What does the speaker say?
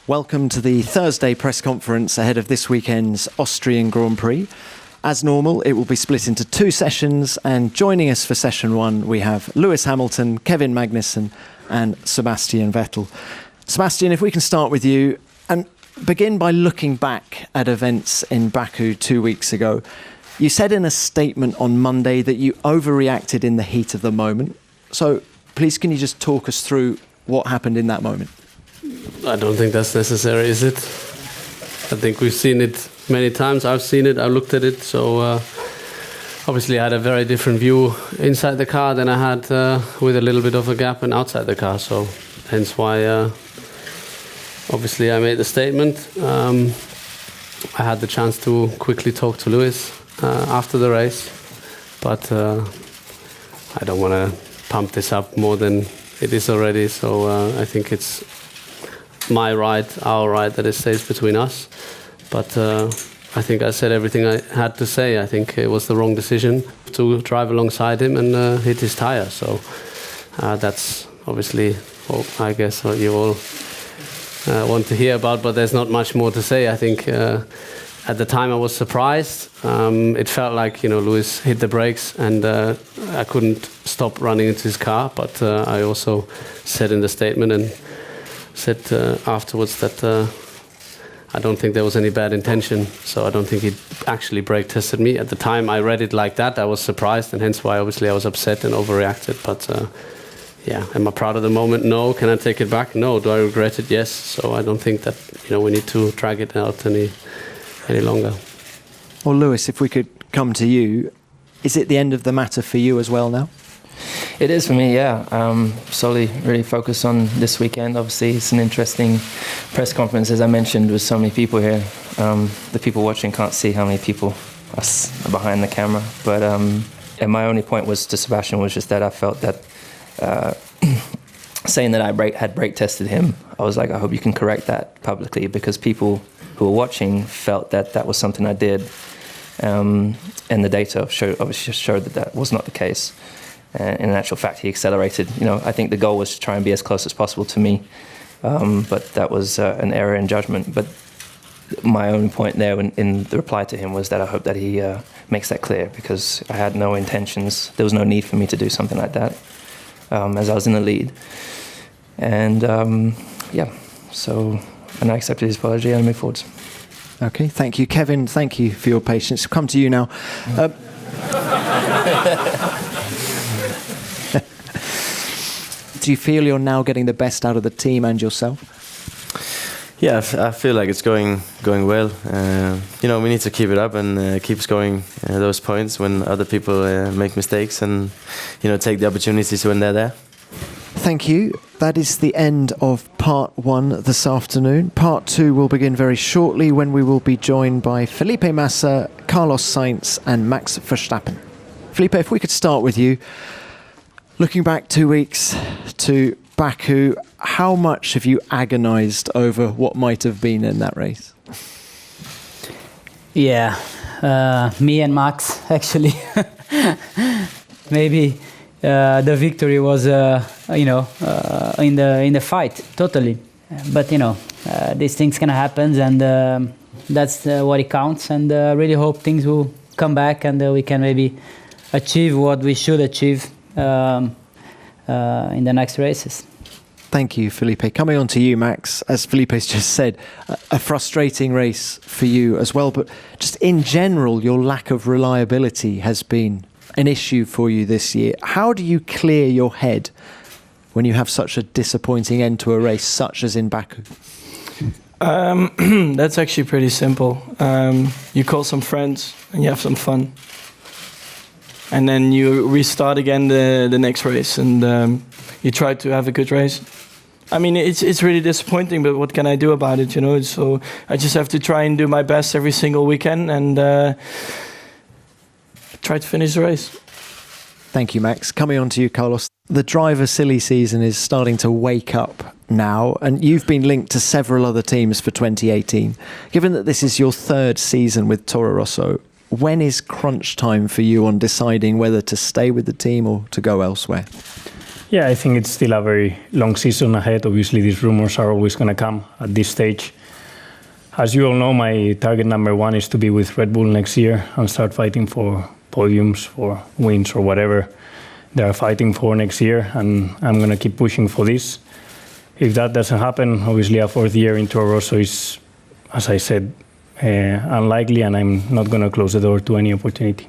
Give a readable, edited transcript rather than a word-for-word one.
Welcome to the Thursday press conference ahead of this weekend's Austrian Grand Prix. As normal, it will be split into two sessions, and joining us for session one, we have Lewis Hamilton, Kevin Magnussen and Sebastian Vettel. Sebastian, if we can start with you and begin by looking back at events in Baku 2 weeks ago. You said in a statement on Monday that you overreacted in the heat of the moment. So please, can you just talk us through what happened in that moment? I don't think that's necessary, is it? I think we've seen it many times. I've seen it, I've looked at it. So obviously I had a very different view inside the car than I had with a little bit of a gap and outside the car. So hence why obviously I made the statement. I had the chance to quickly talk to Lewis after the race. But I don't want to pump this up more than it is already. So I think it's my right, our right, that it stays between us. But I think I said everything I had to say. I think it was the wrong decision to drive alongside him and hit his tire. So that's obviously, I guess, what you all want to hear about. But there's not much more to say. I think at the time I was surprised. It felt like, Lewis hit the brakes and I couldn't stop running into his car. But I also said in the statement and said afterwards that I don't think there was any bad intention, so I don't think he actually brake tested me. At the time I read it like that, I was surprised, and hence why obviously I was upset and overreacted. But am I proud of the moment? No. Can I take it back? No. Do I regret it? Yes. So I don't think that we need to drag it out any longer. Well, Lewis, if we could come to you, is it the end of the matter for you as well now? It is for me, yeah. Solely really focus on this weekend. Obviously, it's an interesting press conference, as I mentioned, with so many people here. The people watching can't see how many people are behind the camera. But and my only point was to Sebastian was just that I felt that saying that I had brake tested him, I was like, I hope you can correct that publicly, because people who were watching felt that that was something I did. And the data obviously showed that that was not the case. In actual fact, he accelerated. I think the goal was to try and be as close as possible to me, but that was an error in judgment. But my own point there in the reply to him was that I hope that he makes that clear, because I had no intentions. There was no need for me to do something like that, as I was in the lead. And and I accepted his apology and I moved forwards. Okay, thank you. Kevin, thank you for your patience. Come to you now. Do you feel you're now getting the best out of the team and yourself? Yeah, I feel like it's going well. We need to keep it up and keep scoring those points when other people make mistakes, and take the opportunities when they're there. Thank you. That is the end of part one this afternoon. Part two will begin very shortly, when we will be joined by Felipe Massa, Carlos Sainz and Max Verstappen. Felipe, if we could start with you. Looking back 2 weeks to Baku, how much have you agonised over what might have been in that race? Yeah, me and Max, actually. Maybe the victory was, in the fight, totally. But, these things can happen, and that's what it counts. And I really hope things will come back and we can maybe achieve what we should achieve in the next races. Thank you, Felipe. Coming on to you, Max, as Felipe's just said, a frustrating race for you as well, but just in general, your lack of reliability has been an issue for you this year. How do you clear your head when you have such a disappointing end to a race such as in Baku? That's actually pretty simple. You call some friends and you have some fun. And then you restart again the next race, and you try to have a good race. I mean, it's really disappointing, but what can I do about it, So I just have to try and do my best every single weekend and try to finish the race. Thank you, Max. Coming on to you, Carlos. The driver silly season is starting to wake up now, and you've been linked to several other teams for 2018. Given that this is your third season with Toro Rosso, when is crunch time for you on deciding whether to stay with the team or to go elsewhere? Yeah, I think it's still a very long season ahead. Obviously, these rumors are always going to come at this stage. As you all know, my target number one is to be with Red Bull next year and start fighting for podiums, for wins, or whatever they are fighting for next year. And I'm going to keep pushing for this. If that doesn't happen, obviously a fourth year in Toro Rosso is, as I said, unlikely, and I'm not going to close the door to any opportunity.